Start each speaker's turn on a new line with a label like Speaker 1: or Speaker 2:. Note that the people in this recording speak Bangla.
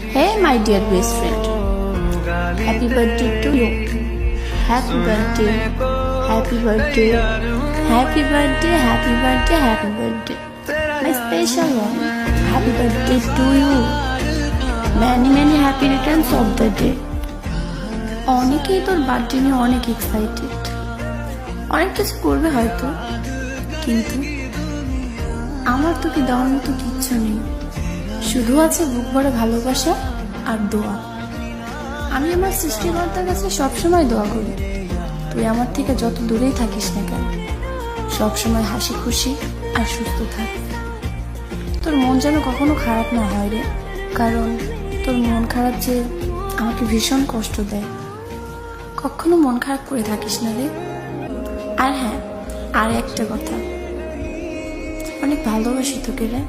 Speaker 1: Hey my dear best friend, happy birthday to you. Happy birthday, happy birthday, happy birthday, happy birthday, happy birthday. My special one, happy birthday to you. Many happy returns of the day. অনেকেই তোর বার্থডে নিয়ে অনেক এক্সাইটেড, অনেক কিছু করবে হয়তো, কিন্তু আমার তোকে দেওয়ার মতো কিচ্ছু নেই। শুধু আছে বুক ভরে ভালোবাসা আর দোয়া। আমি আমার সৃষ্টিকর্তার কাছে সবসময় দোয়া করি, তুই আমার থেকে যত দূরেই থাকিস না কেন, সবসময় হাসি খুশি আর সুস্থ থাক। তোর মন যেন কখনো খারাপ না হয় রে, কারণ তোর মন খারাপ যে আমাকে ভীষণ কষ্ট দেয়। কখনো মন খারাপ করে থাকিস না রে। আর হ্যাঁ, আর একটা কথা, অনেক ভালোবাসি তোকে রে।